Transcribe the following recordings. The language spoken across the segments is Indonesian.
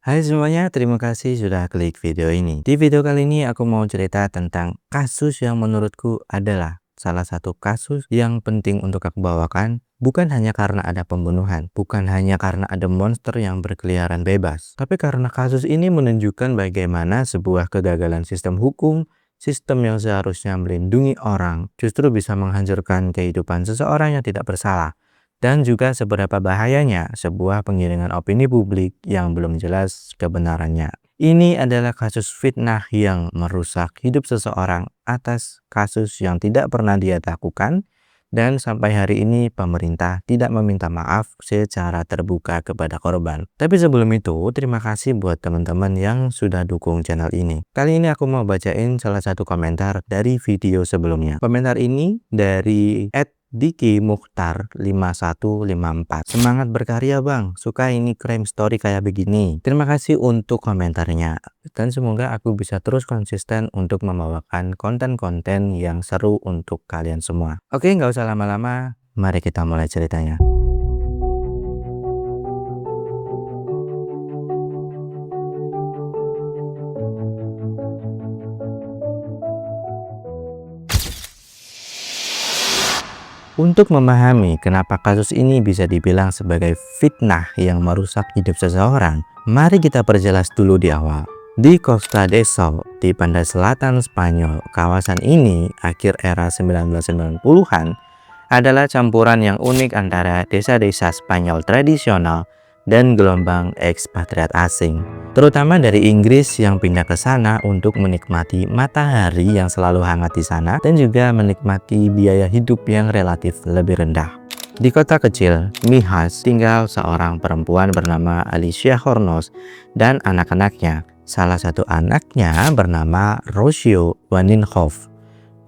Hai semuanya, terima kasih sudah klik video ini. Di video kali ini aku mau cerita tentang kasus yang menurutku adalah salah satu kasus yang penting untuk aku bawakan. Bukan hanya karena ada pembunuhan, bukan hanya karena ada monster yang berkeliaran bebas, tapi karena kasus ini menunjukkan bagaimana sebuah kegagalan sistem hukum, sistem yang seharusnya melindungi orang, justru bisa menghancurkan kehidupan seseorang yang tidak bersalah. Dan juga seberapa bahayanya sebuah penggiringan opini publik yang belum jelas kebenarannya. Ini adalah kasus fitnah yang merusak hidup seseorang atas kasus yang tidak pernah dia lakukan, dan sampai hari ini pemerintah tidak meminta maaf secara terbuka kepada korban. Tapi sebelum itu, terima kasih buat teman-teman yang sudah dukung channel ini. Kali ini aku mau bacain salah satu komentar dari video sebelumnya. Komentar ini dari Diki Mukhtar 5154. Semangat berkarya bang, suka ini crime story kayak begini. Terima kasih untuk komentarnya, dan semoga aku bisa terus konsisten untuk membawakan konten-konten yang seru untuk kalian semua. Oke, nggak usah lama-lama, mari kita mulai ceritanya. Untuk memahami kenapa kasus ini bisa dibilang sebagai fitnah yang merusak hidup seseorang, mari kita perjelas dulu di awal. Di Costa del Sol, di pantai selatan Spanyol, kawasan ini akhir era 1990-an adalah campuran yang unik antara desa-desa Spanyol tradisional dan gelombang ekspatriat asing, terutama dari Inggris yang pindah ke sana untuk menikmati matahari yang selalu hangat di sana dan juga menikmati biaya hidup yang relatif lebih rendah. Di kota kecil Mijas tinggal seorang perempuan bernama Alicia Hornos dan anak-anaknya. Salah satu anaknya bernama Rocío Wijnhof.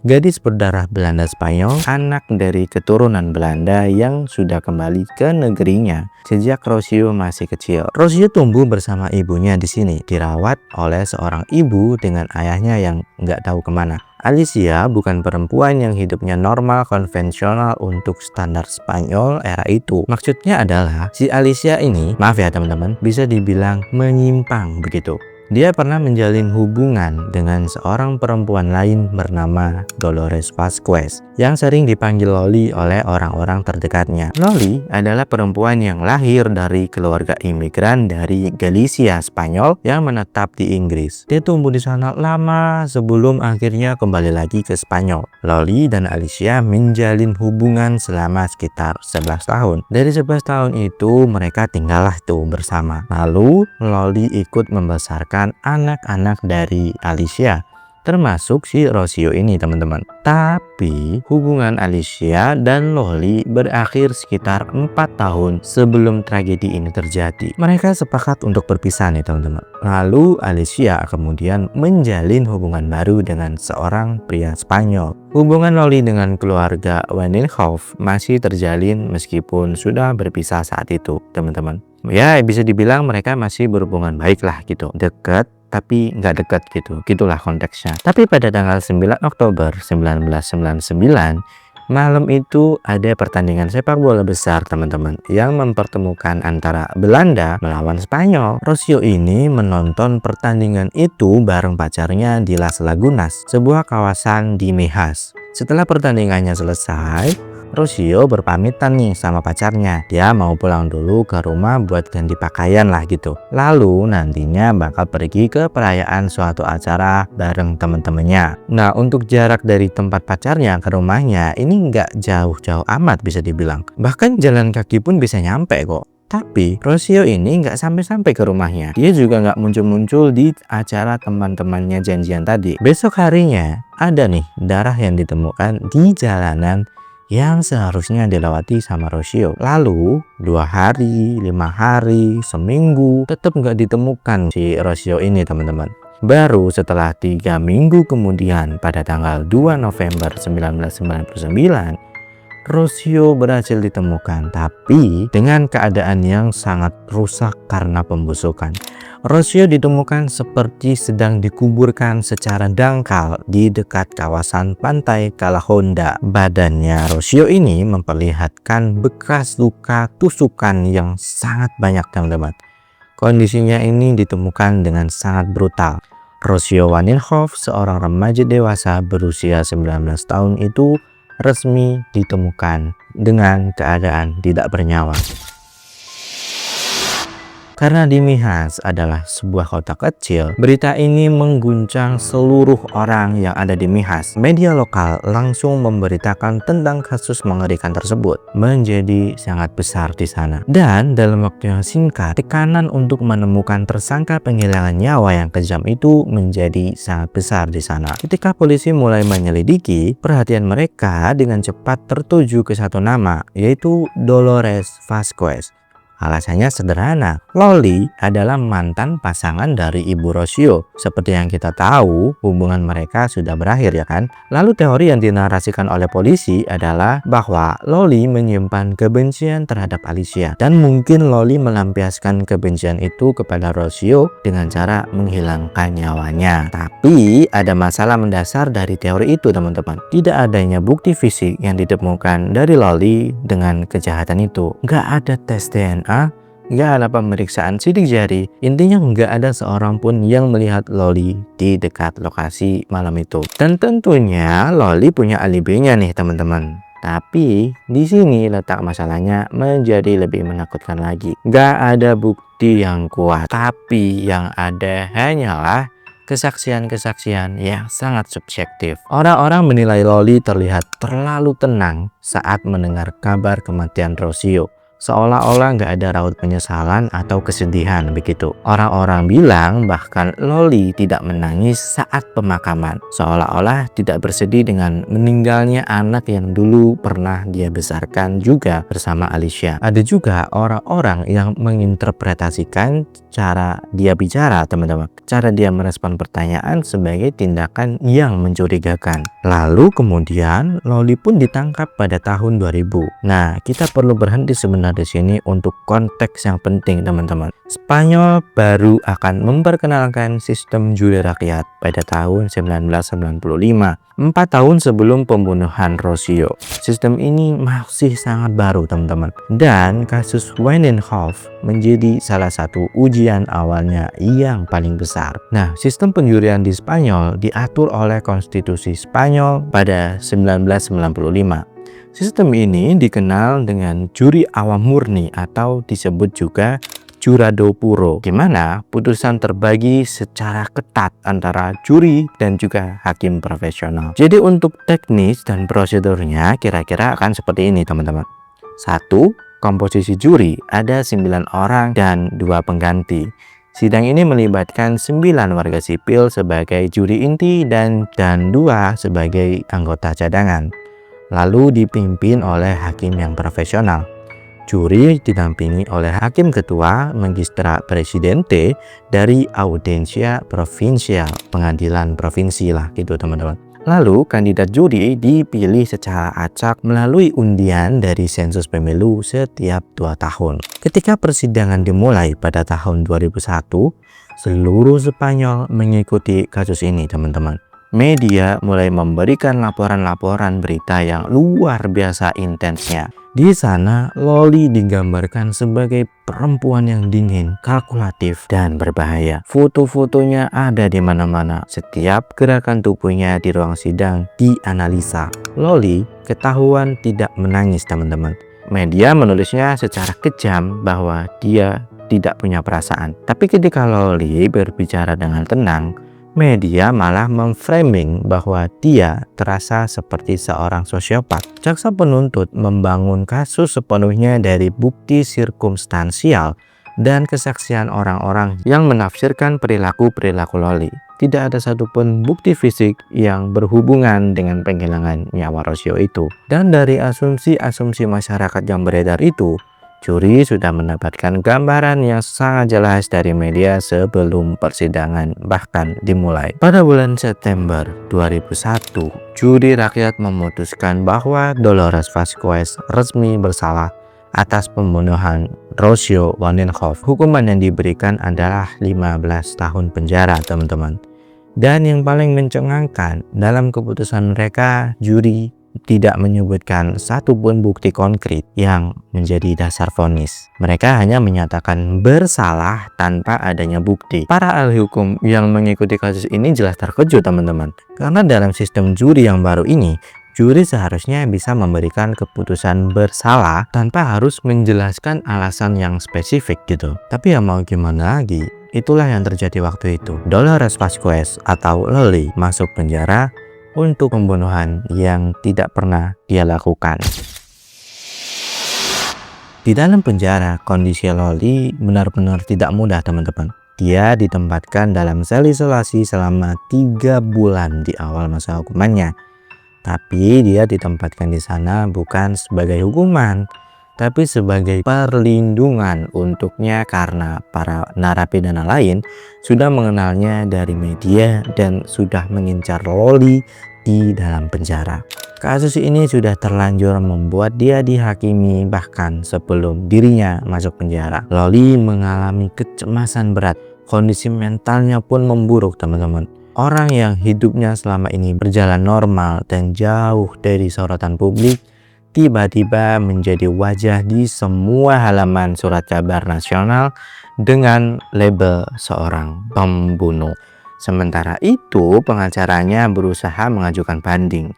Gadis berdarah Belanda Spanyol, anak dari keturunan Belanda yang sudah kembali ke negerinya sejak Rocío masih kecil. Rocío tumbuh bersama ibunya di sini, dirawat oleh seorang ibu dengan ayahnya yang nggak tahu kemana. Alicia bukan perempuan yang hidupnya normal konvensional untuk standar Spanyol era itu. Maksudnya adalah si Alicia ini, maaf ya teman-teman, bisa dibilang menyimpang begitu. Dia pernah menjalin hubungan dengan seorang perempuan lain bernama Dolores Vasquez yang sering dipanggil Loli oleh orang-orang terdekatnya. Loli adalah perempuan yang lahir dari keluarga imigran dari Galicia, Spanyol yang menetap di Inggris. Dia tumbuh di sana lama sebelum akhirnya kembali lagi ke Spanyol. Loli dan Alicia menjalin hubungan selama sekitar 11 tahun. Dari 11 tahun itu mereka tinggallah tuh bersama. Lalu Loli ikut membesarkan anak-anak dari Alicia, termasuk si Rocío ini teman-teman. Tapi hubungan Alicia dan Loli berakhir sekitar 4 tahun sebelum tragedi ini terjadi. Mereka sepakat untuk berpisah nih teman-teman. Lalu Alicia kemudian menjalin hubungan baru dengan seorang pria Spanyol. Hubungan Loli dengan keluarga Wijnhof masih terjalin meskipun sudah berpisah saat itu teman-teman. Ya bisa dibilang mereka masih berhubungan baik lah gitu, dekat tapi nggak dekat gitu, gitulah konteksnya. Tapi pada tanggal 9 Oktober 1999 malam itu ada pertandingan sepak bola besar teman-teman yang mempertemukan antara Belanda melawan Spanyol. Rocío ini menonton pertandingan itu bareng pacarnya di Las Lagunas, sebuah kawasan di Mijas. Setelah pertandingannya selesai, Rocío berpamitan nih sama pacarnya. Dia mau pulang dulu ke rumah buat ganti pakaian lah gitu. Lalu nantinya bakal pergi ke perayaan suatu acara bareng temen-temennya. Nah untuk jarak dari tempat pacarnya ke rumahnya ini nggak jauh-jauh amat bisa dibilang. Bahkan jalan kaki pun bisa nyampe kok. Tapi Rocío ini nggak sampai-sampai ke rumahnya. Dia juga nggak muncul-muncul di acara teman-temannya janjian tadi. Besok harinya ada nih darah yang ditemukan di jalanan yang seharusnya dilewati sama Rocío. Lalu 2 hari, 5 hari, seminggu tetap nggak ditemukan si Rocío ini teman-teman. Baru setelah 3 minggu kemudian pada tanggal 2 November 1999 Rocío berhasil ditemukan, tapi dengan keadaan yang sangat rusak karena pembusukan. Rocío ditemukan seperti sedang dikuburkan secara dangkal di dekat kawasan pantai Calahonda. Badannya Rocío ini memperlihatkan bekas luka tusukan yang sangat banyak teman-teman. Kondisinya ini ditemukan dengan sangat brutal. Rocio Wanenhoff, seorang remaja dewasa berusia 19 tahun itu resmi ditemukan dengan keadaan tidak bernyawa. Karena di Mihas adalah sebuah kota kecil, berita ini mengguncang seluruh orang yang ada di Mihas. Media lokal langsung memberitakan tentang kasus mengerikan tersebut menjadi sangat besar di sana. Dan dalam waktu yang singkat, tekanan untuk menemukan tersangka penghilangan nyawa yang kejam itu menjadi sangat besar di sana. Ketika polisi mulai menyelidiki, perhatian mereka dengan cepat tertuju ke satu nama, yaitu Dolores Vasquez. Alasannya sederhana, Loli adalah mantan pasangan dari Ibu Rocio. Seperti yang kita tahu, hubungan mereka sudah berakhir ya kan? Lalu teori yang dinarasikan oleh polisi adalah bahwa Loli menyimpan kebencian terhadap Alicia. Dan mungkin Loli melampiaskan kebencian itu kepada Rocio dengan cara menghilangkan nyawanya. Tapi ada masalah mendasar dari teori itu teman-teman. Tidak adanya bukti fisik yang ditemukan dari Loli dengan kejahatan itu. Nggak ada tes DNA, nggak ada pemeriksaan sidik jari. Intinya nggak ada seorang pun yang melihat Loli di dekat lokasi malam itu. Dan tentunya Loli punya alibinya nih teman-teman. Tapi di sini letak masalahnya menjadi lebih menakutkan lagi. Nggak ada bukti yang kuat, tapi yang ada hanyalah kesaksian-kesaksian yang sangat subjektif. Orang-orang menilai Loli terlihat terlalu tenang saat mendengar kabar kematian Rocio. Seolah-olah nggak ada raut penyesalan atau kesedihan begitu. Orang-orang bilang bahkan Loli tidak menangis saat pemakaman, seolah-olah tidak bersedih dengan meninggalnya anak yang dulu pernah dia besarkan juga bersama Alicia. Ada juga orang-orang yang menginterpretasikan cara dia bicara teman-teman, cara dia merespon pertanyaan sebagai tindakan yang mencurigakan. Lalu kemudian Loli pun ditangkap pada tahun 2000. Nah, kita perlu berhenti sebenarnya di sini untuk konteks yang penting teman-teman. Spanyol baru akan memperkenalkan sistem juri rakyat pada tahun 1995, 4 tahun sebelum pembunuhan Rocio. Sistem ini masih sangat baru teman-teman. Dan kasus Wanenhoff menjadi salah satu ujian awalnya yang paling besar. Nah, sistem penjurian di Spanyol diatur oleh konstitusi Spanyol pada 1995. Sistem ini dikenal dengan juri awam murni atau disebut juga jurado puro, di mana putusan terbagi secara ketat antara juri dan juga hakim profesional. Jadi untuk teknis dan prosedurnya kira-kira akan seperti ini teman-teman. 1. Komposisi juri ada 9 orang dan 2 pengganti. Sidang ini melibatkan 9 warga sipil sebagai juri inti dan 2 sebagai anggota cadangan. Lalu dipimpin oleh hakim yang profesional. Juri didampingi oleh hakim ketua Magistra Presidente dari Audiencia Provincial, pengadilan provinsi lah gitu teman-teman. Lalu kandidat juri dipilih secara acak melalui undian dari sensus pemilu setiap 2 tahun. Ketika persidangan dimulai pada tahun 2001, seluruh Spanyol mengikuti kasus ini teman-teman. Media mulai memberikan laporan-laporan berita yang luar biasa intensnya. Di sana, Loli digambarkan sebagai perempuan yang dingin, kalkulatif, dan berbahaya. Foto-fotonya ada di mana-mana. Setiap gerakan tubuhnya di ruang sidang dianalisa. Loli ketahuan tidak menangis, teman-teman. Media menulisnya secara kejam bahwa dia tidak punya perasaan. Tapi ketika Loli berbicara dengan tenang, media malah memframing bahwa dia terasa seperti seorang sosiopat. Jaksa penuntut membangun kasus sepenuhnya dari bukti sirkumstansial dan kesaksian orang-orang yang menafsirkan perilaku-perilaku Loli. Tidak ada satupun bukti fisik yang berhubungan dengan penghilangan nyawa Rocio itu. Dan dari asumsi-asumsi masyarakat yang beredar itu, juri sudah mendapatkan gambaran yang sangat jelas dari media sebelum persidangan bahkan dimulai. Pada bulan September 2001, juri rakyat memutuskan bahwa Dolores Vasquez resmi bersalah atas pembunuhan Rocio Wanenhoff. Hukuman yang diberikan adalah 15 tahun penjara teman-teman. Dan yang paling mencengangkan dalam keputusan mereka, juri tidak menyebutkan satupun bukti konkret yang menjadi dasar vonis. Mereka hanya menyatakan bersalah tanpa adanya bukti. Para ahli hukum yang mengikuti kasus ini jelas terkejut teman-teman, karena dalam sistem juri yang baru ini, juri seharusnya bisa memberikan keputusan bersalah tanpa harus menjelaskan alasan yang spesifik gitu. Tapi ya mau gimana lagi, itulah yang terjadi waktu itu. Dolores Vasquez atau Loli masuk penjara untuk pembunuhan yang tidak pernah dia lakukan. Di dalam penjara, kondisi Loli benar-benar tidak mudah teman-teman. Dia ditempatkan dalam sel isolasi selama 3 bulan di awal masa hukumannya. Tapi dia ditempatkan di sana bukan sebagai hukuman, tapi sebagai perlindungan untuknya karena para narapidana lain sudah mengenalnya dari media dan sudah mengincar Loli di dalam penjara. Kasus ini sudah terlanjur membuat dia dihakimi bahkan sebelum dirinya masuk penjara. Loli mengalami kecemasan berat, kondisi mentalnya pun memburuk teman-teman. Orang yang hidupnya selama ini berjalan normal dan jauh dari sorotan publik, tiba-tiba menjadi wajah di semua halaman surat kabar nasional dengan label seorang pembunuh. Sementara itu pengacaranya berusaha mengajukan banding.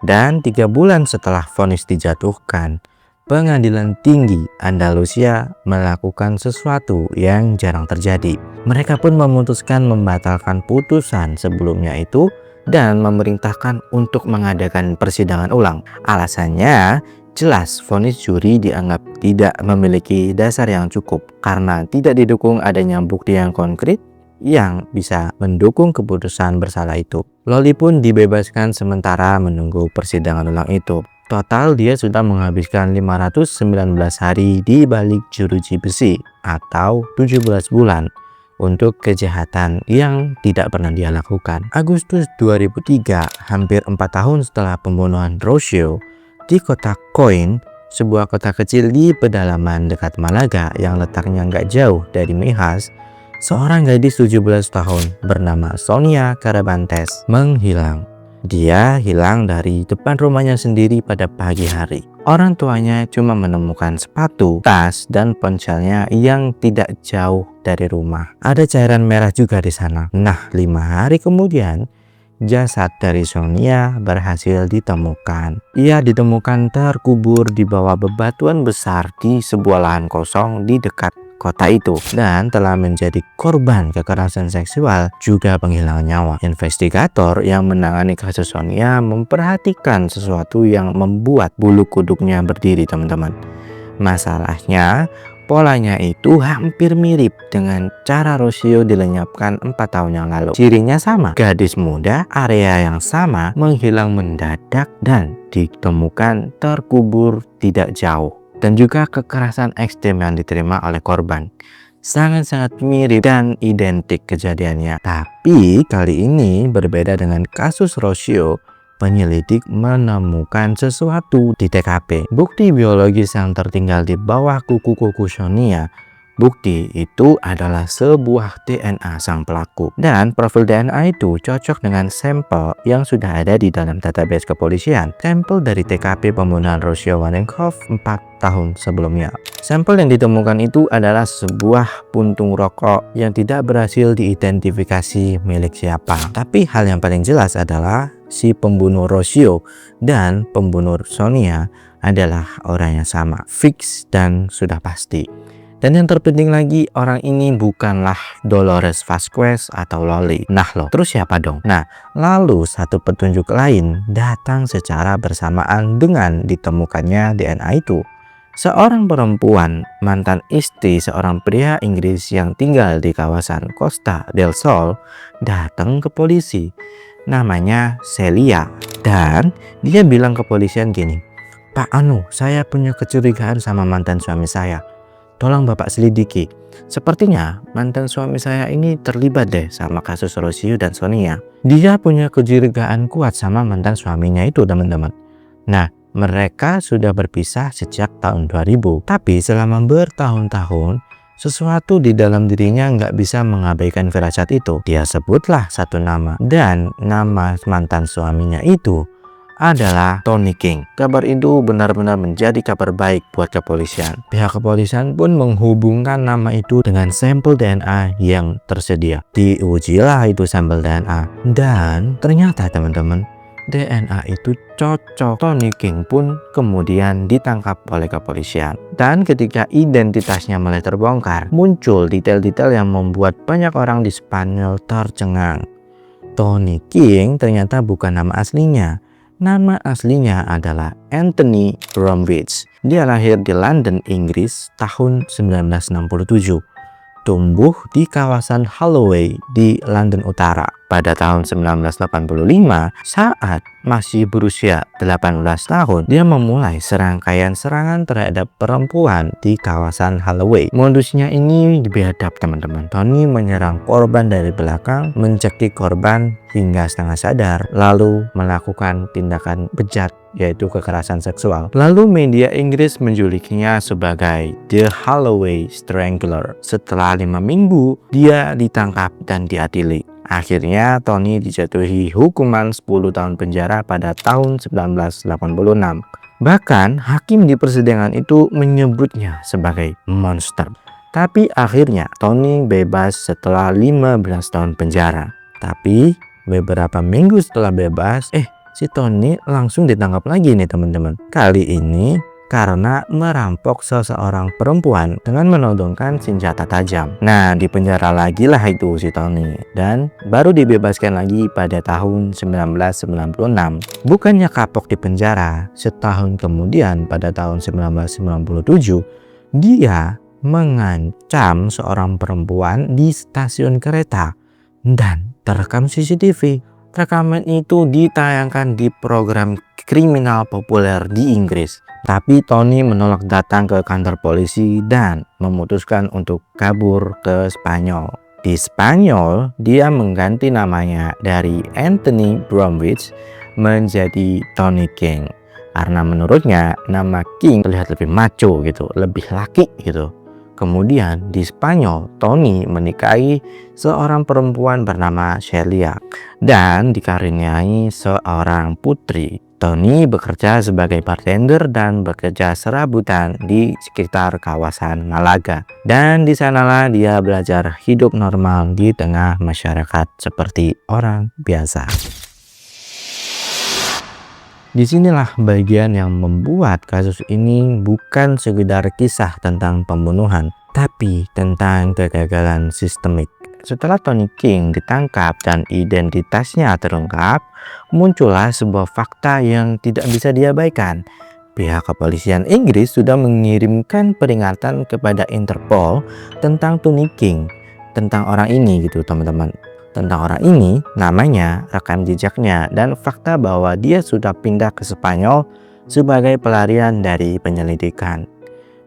Dan 3 bulan setelah vonis dijatuhkan, Pengadilan Tinggi Andalusia melakukan sesuatu yang jarang terjadi. Mereka pun memutuskan membatalkan putusan sebelumnya itu dan memerintahkan untuk mengadakan persidangan ulang. Alasannya jelas, vonis juri dianggap tidak memiliki dasar yang cukup karena tidak didukung adanya bukti yang konkret yang bisa mendukung keputusan bersalah itu. Loli pun dibebaskan sementara menunggu persidangan ulang itu. Total dia sudah menghabiskan 519 hari di balik jeruji besi atau 17 bulan untuk kejahatan yang tidak pernah dia lakukan. Agustus 2003, hampir 4 tahun setelah pembunuhan Rocio, di kota Coin, sebuah kota kecil di pedalaman dekat Malaga yang letaknya nggak jauh dari Mijas, seorang gadis 17 tahun bernama Sonia Carabantes menghilang. Dia hilang dari depan rumahnya sendiri pada pagi hari. Orang tuanya cuma menemukan sepatu, tas, dan ponselnya yang tidak jauh dari rumah. Ada cairan merah juga di sana. Nah, 5 hari kemudian, jasad dari Sonia berhasil ditemukan. Ia ditemukan terkubur di bawah bebatuan besar di sebuah lahan kosong di dekat kota itu dan telah menjadi korban kekerasan seksual juga penghilangan nyawa. Investigator yang menangani kasus Sonia memperhatikan sesuatu yang membuat bulu kuduknya berdiri teman-teman. Masalahnya polanya itu hampir mirip dengan cara Rocio dilenyapkan 4 tahun yang lalu. Cirinya sama, gadis muda, area yang sama, menghilang mendadak dan ditemukan terkubur tidak jauh. Dan juga kekerasan ekstrem yang diterima oleh korban sangat-sangat mirip dan identik kejadiannya. Tapi kali ini berbeda dengan kasus Rocio. Penyelidik menemukan sesuatu di TKP, bukti biologis yang tertinggal di bawah kuku Sonia. Bukti itu adalah sebuah DNA sang pelaku dan profil DNA itu cocok dengan sampel yang sudah ada di dalam database kepolisian. Sampel dari TKP pembunuhan Rocio Wallenkopf 4 tahun sebelumnya. Sampel yang ditemukan itu adalah sebuah puntung rokok yang tidak berhasil diidentifikasi milik siapa. Tapi hal yang paling jelas adalah si pembunuh Rocio dan pembunuh Sonia adalah orang yang sama, fix dan sudah pasti. Dan yang terpenting lagi, orang ini bukanlah Dolores Vasquez atau Loli. Nah loh, terus siapa dong? Nah, lalu satu petunjuk lain datang secara bersamaan dengan ditemukannya DNA itu. Seorang perempuan, mantan istri seorang pria Inggris yang tinggal di kawasan Costa del Sol, datang ke polisi. Namanya Celia. Dan dia bilang ke polisian gini, "Pak Anu, saya punya kecurigaan sama mantan suami saya. Tolong Bapak selidiki. Sepertinya mantan suami saya ini terlibat deh sama kasus Rocio dan Sonia." Dia punya kecurigaan kuat sama mantan suaminya itu teman-teman. Nah, mereka sudah berpisah sejak tahun 2000. Tapi selama bertahun-tahun, sesuatu di dalam dirinya nggak bisa mengabaikan firasat itu. Dia sebutlah satu nama. Dan nama mantan suaminya itu adalah Tony King. Kabar itu benar-benar menjadi kabar baik buat kepolisian. Pihak kepolisian pun menghubungkan nama itu dengan sampel DNA yang tersedia. Diujilah itu sampel DNA dan ternyata teman-teman, DNA itu cocok. Tony King pun kemudian ditangkap oleh kepolisian. Dan ketika identitasnya mulai terbongkar, muncul detail-detail yang membuat banyak orang di Spanyol tercengang. Tony King ternyata bukan nama aslinya. Nama aslinya adalah Anthony Bromwich. Dia lahir di London, Inggris tahun 1967. Tumbuh di kawasan Holloway di London Utara. Pada tahun 1985, saat masih berusia 18 tahun, dia memulai serangkaian serangan terhadap perempuan di kawasan Holloway. Modusnya ini biadab teman-teman. Tony menyerang korban dari belakang, mencekik korban hingga setengah sadar, lalu melakukan tindakan bejat, yaitu kekerasan seksual. Lalu media Inggris menjulukinya sebagai The Holloway Strangler. Setelah 5 minggu, dia ditangkap dan diadili. Akhirnya Tony dijatuhi hukuman 10 tahun penjara pada tahun 1986. Bahkan hakim di persidangan itu menyebutnya sebagai monster. Tapi akhirnya Tony bebas setelah 15 tahun penjara. Tapi beberapa minggu setelah bebas, si Tony langsung ditangkap lagi nih teman-teman. Kali ini karena merampok seseorang perempuan dengan menodongkan senjata tajam. Nah, di penjara lagi lah itu si Tony, dan baru dibebaskan lagi pada tahun 1996. Bukannya kapok di penjara, setahun kemudian pada tahun 1997 dia mengancam seorang perempuan di stasiun kereta dan terekam CCTV. Rekaman itu ditayangkan di program kriminal populer di Inggris. Tapi Tony menolak datang ke kantor polisi dan memutuskan untuk kabur ke Spanyol. Di Spanyol, dia mengganti namanya dari Anthony Bromwich menjadi Tony King. Karena menurutnya nama King terlihat lebih macho gitu, lebih laki gitu. Kemudian di Spanyol, Tony menikahi seorang perempuan bernama Celia dan dikaruniai seorang putri. Tony bekerja sebagai bartender dan bekerja serabutan di sekitar kawasan Malaga. Dan di sanalah dia belajar hidup normal di tengah masyarakat seperti orang biasa. Disinilah bagian yang membuat kasus ini bukan sekedar kisah tentang pembunuhan, tapi tentang kegagalan sistemik. Setelah Tony King ditangkap dan identitasnya terungkap, muncullah sebuah fakta yang tidak bisa diabaikan. Pihak kepolisian Inggris sudah mengirimkan peringatan kepada Interpol tentang Tony King, tentang orang ini gitu teman-teman. Tentang orang ini, namanya, rekam jejaknya, dan fakta bahwa dia sudah pindah ke Spanyol sebagai pelarian dari penyelidikan.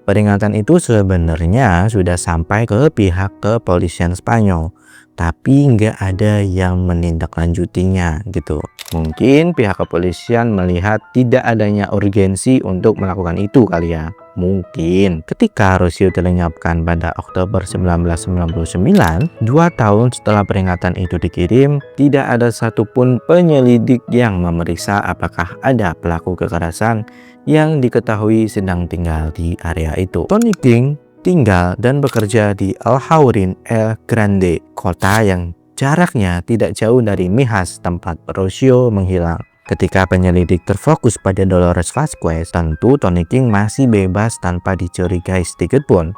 Peringatan itu sebenarnya sudah sampai ke pihak kepolisian Spanyol, tapi nggak ada yang menindaklanjutinya gitu. Mungkin pihak kepolisian melihat tidak adanya urgensi untuk melakukan itu kali ya. Mungkin ketika Rocío dilenyapkan pada Oktober 1999, 2 tahun setelah peringatan itu dikirim, tidak ada satupun penyelidik yang memeriksa apakah ada pelaku kekerasan yang diketahui sedang tinggal di area itu. Tony King tinggal dan bekerja di Alhaurín El Grande, kota yang jaraknya tidak jauh dari Mijas tempat Rocío menghilang. Ketika penyelidik terfokus pada Dolores Vazquez, tentu Tony King masih bebas tanpa dicurigai sedikit pun.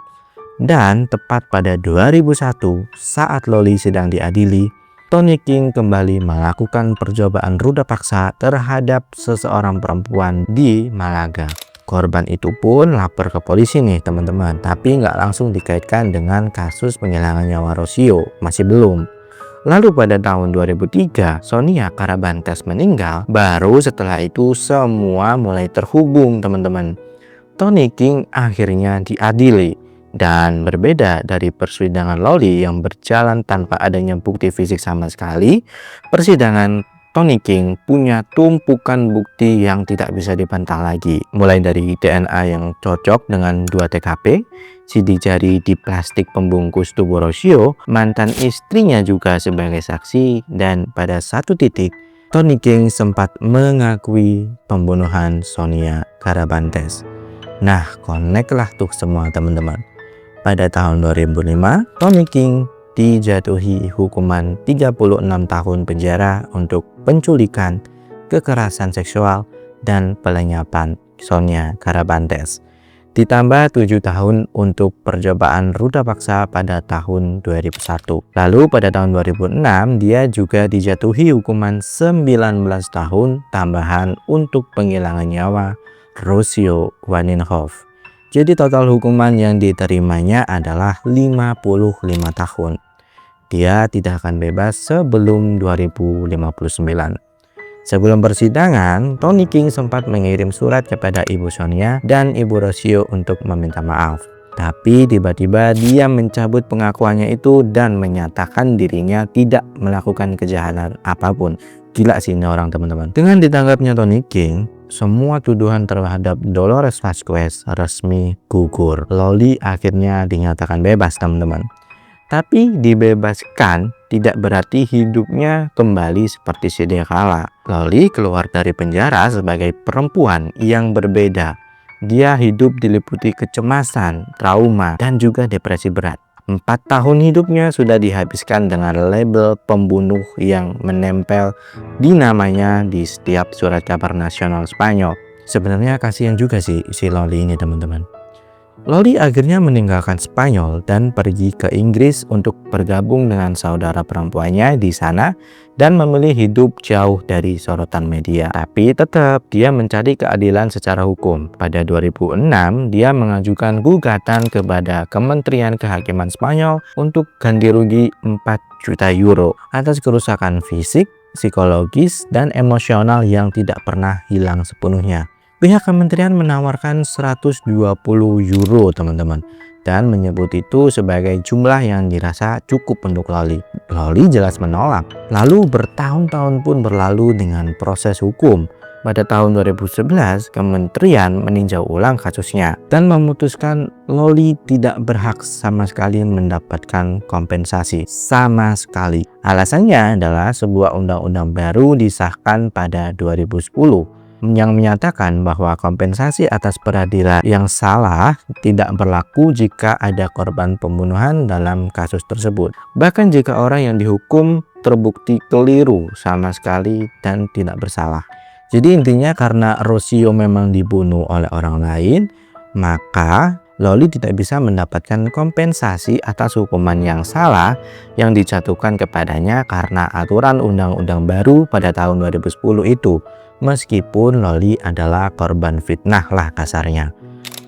Dan tepat pada 2001, saat Loli sedang diadili, Tony King kembali melakukan percobaan ruda paksa terhadap seseorang perempuan di Malaga. Korban itu pun lapor ke polisi nih teman-teman, tapi nggak langsung dikaitkan dengan kasus penghilangan nyawa Rocío, masih belum. Lalu pada tahun 2003, Sonia Carabantes meninggal. Baru setelah itu semua mulai terhubung teman-teman. Tony King akhirnya diadili. Dan berbeda dari persidangan Loli yang berjalan tanpa adanya bukti fisik sama sekali, persidangan Tony King punya tumpukan bukti yang tidak bisa dibantah lagi. Mulai dari DNA yang cocok dengan 2 TKP, sidik jari di plastik pembungkus tubuh Rocío, mantan istrinya juga sebagai saksi, dan pada satu titik Tony King sempat mengakui pembunuhan Sonia Karabantes. Nah, connect lah tuh semua teman-teman. Pada tahun 2005, Tony King dijatuhi hukuman 36 tahun penjara untuk penculikan, kekerasan seksual, dan pelenyapan Sonia Karabantes. Ditambah 7 tahun untuk percobaan ruda paksa pada tahun 2001. Lalu pada tahun 2006 dia juga dijatuhi hukuman 19 tahun tambahan untuk penghilangan nyawa Rocio Waninhoff. Jadi total hukuman yang diterimanya adalah 55 tahun. Dia tidak akan bebas sebelum 2059. Sebelum persidangan, Tony King sempat mengirim surat kepada Ibu Sonia dan Ibu Rocio untuk meminta maaf. Tapi tiba-tiba dia mencabut pengakuannya itu dan menyatakan dirinya tidak melakukan kejahatan apapun. Gila sih ini orang teman-teman. Dengan ditangkapnya Tony King, semua tuduhan terhadap Dolores Vazquez resmi gugur. Loli akhirnya dinyatakan bebas teman-teman. Tapi dibebaskan tidak berarti hidupnya kembali seperti sedia kala. Loli keluar dari penjara sebagai perempuan yang berbeda. Dia hidup diliputi kecemasan, trauma, dan juga depresi berat. 4 tahun hidupnya sudah dihabiskan dengan label pembunuh yang menempel di namanya di setiap surat kabar nasional Spanyol. Sebenarnya kasihan juga sih si Loli ini teman-teman. Loli akhirnya meninggalkan Spanyol dan pergi ke Inggris untuk bergabung dengan saudara perempuannya di sana dan memilih hidup jauh dari sorotan media. Tapi tetap dia mencari keadilan secara hukum. Pada 2006 dia mengajukan gugatan kepada Kementerian Kehakiman Spanyol untuk ganti rugi 4 juta euro atas kerusakan fisik, psikologis, dan emosional yang tidak pernah hilang sepenuhnya. Pihak kementerian menawarkan 120 euro teman-teman dan menyebut itu sebagai jumlah yang dirasa cukup untuk Loli. Loli jelas menolak. Lalu bertahun-tahun pun berlalu dengan proses hukum. Pada tahun 2011 kementerian meninjau ulang kasusnya dan memutuskan Loli tidak berhak sama sekali mendapatkan kompensasi sama sekali. Alasannya adalah sebuah undang-undang baru disahkan pada 2010 yang menyatakan bahwa kompensasi atas peradilan yang salah tidak berlaku jika ada korban pembunuhan dalam kasus tersebut. Bahkan jika orang yang dihukum terbukti keliru sama sekali dan tidak bersalah. Jadi intinya karena Rocio memang dibunuh oleh orang lain, maka Loli tidak bisa mendapatkan kompensasi atas hukuman yang salah yang dijatuhkan kepadanya karena aturan undang-undang baru pada tahun 2010 itu. Meskipun Loli adalah korban fitnah lah kasarnya.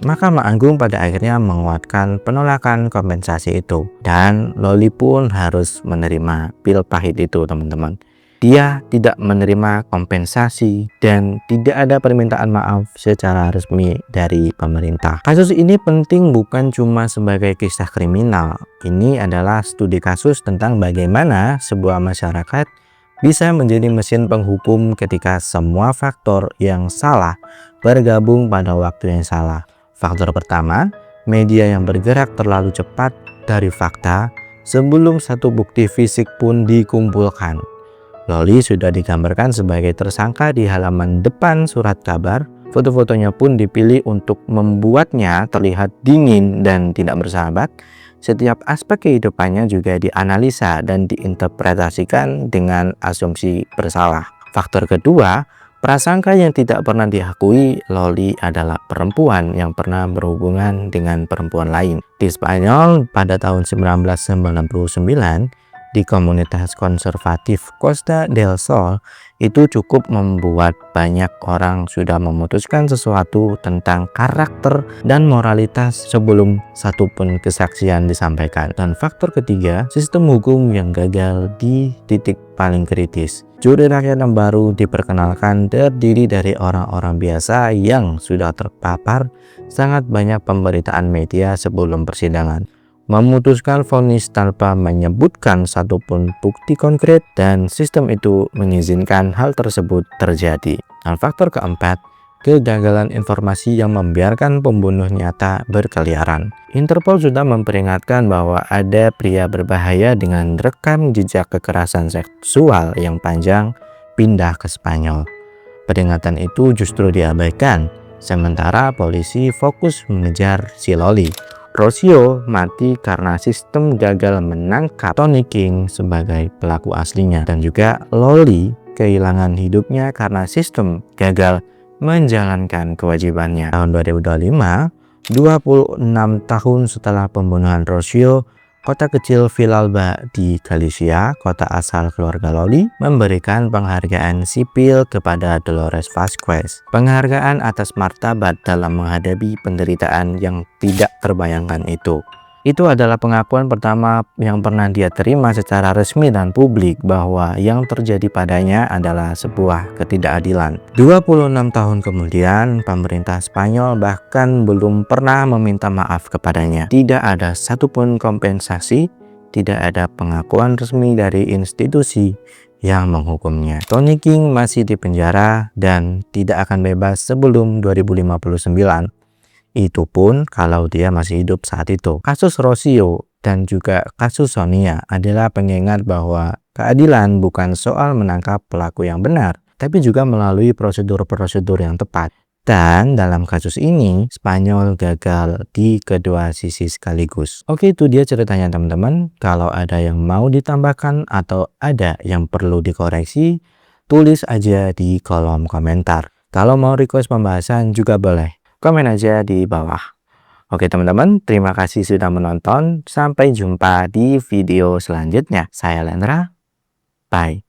Mahkamah Agung pada akhirnya menguatkan penolakan kompensasi itu. Dan Loli pun harus menerima pil pahit itu teman-teman. Dia tidak menerima kompensasi dan tidak ada permintaan maaf secara resmi dari pemerintah. Kasus ini penting bukan cuma sebagai kisah kriminal. Ini adalah studi kasus tentang bagaimana sebuah masyarakat bisa menjadi mesin penghukum ketika semua faktor yang salah bergabung pada waktu yang salah. Faktor pertama, media yang bergerak terlalu cepat dari fakta sebelum satu bukti fisik pun dikumpulkan. Loli sudah digambarkan sebagai tersangka di halaman depan surat kabar. Foto-fotonya pun dipilih untuk membuatnya terlihat dingin dan tidak bersahabat. Setiap aspek kehidupannya juga dianalisa dan diinterpretasikan dengan asumsi bersalah. Faktor kedua, prasangka yang tidak pernah diakui Loli adalah perempuan yang pernah berhubungan dengan perempuan lain. Di Spanyol pada tahun 1999, di komunitas konservatif Costa del Sol itu cukup membuat banyak orang sudah memutuskan sesuatu tentang karakter dan moralitas sebelum satupun kesaksian disampaikan. Dan faktor ketiga, sistem hukum yang gagal di titik paling kritis. Juri rakyat yang baru diperkenalkan terdiri dari orang-orang biasa yang sudah terpapar sangat banyak pemberitaan media sebelum persidangan, memutuskan vonis tanpa menyebutkan satupun bukti konkret, dan sistem itu mengizinkan hal tersebut terjadi. Dan faktor keempat, kegagalan informasi yang membiarkan pembunuh nyata berkeliaran. Interpol sudah memperingatkan bahwa ada pria berbahaya dengan rekam jejak kekerasan seksual yang panjang pindah ke Spanyol. Peringatan itu justru diabaikan, sementara polisi fokus mengejar si Loli. Rocio mati karena sistem gagal menangkap Tony King sebagai pelaku aslinya, dan juga Loli kehilangan hidupnya karena sistem gagal menjalankan kewajibannya. Tahun 2025, 26 tahun setelah pembunuhan Rocio, kota kecil Villalba di Galicia, kota asal keluarga Loli, memberikan penghargaan sipil kepada Dolores Vazquez. Penghargaan atas martabat dalam menghadapi penderitaan yang tidak terbayangkan itu. Itu adalah pengakuan pertama yang pernah dia terima secara resmi dan publik bahwa yang terjadi padanya adalah sebuah ketidakadilan. 26 tahun kemudian, pemerintah Spanyol bahkan belum pernah meminta maaf kepadanya. Tidak ada satupun kompensasi, tidak ada pengakuan resmi dari institusi yang menghukumnya. Tony King masih di penjara dan tidak akan bebas sebelum 2059. Itu pun kalau dia masih hidup saat itu. Kasus Rocio dan juga kasus Sonia adalah pengingat bahwa keadilan bukan soal menangkap pelaku yang benar, tapi juga melalui prosedur-prosedur yang tepat. Dan dalam kasus ini, Spanyol gagal di kedua sisi sekaligus. Oke, itu dia ceritanya teman-teman. Kalau ada yang mau ditambahkan atau ada yang perlu dikoreksi, tulis aja di kolom komentar. Kalau mau request pembahasan juga boleh. Komen aja di bawah. Oke teman-teman, terima kasih sudah menonton. Sampai jumpa di video selanjutnya. Saya Lendra. Bye.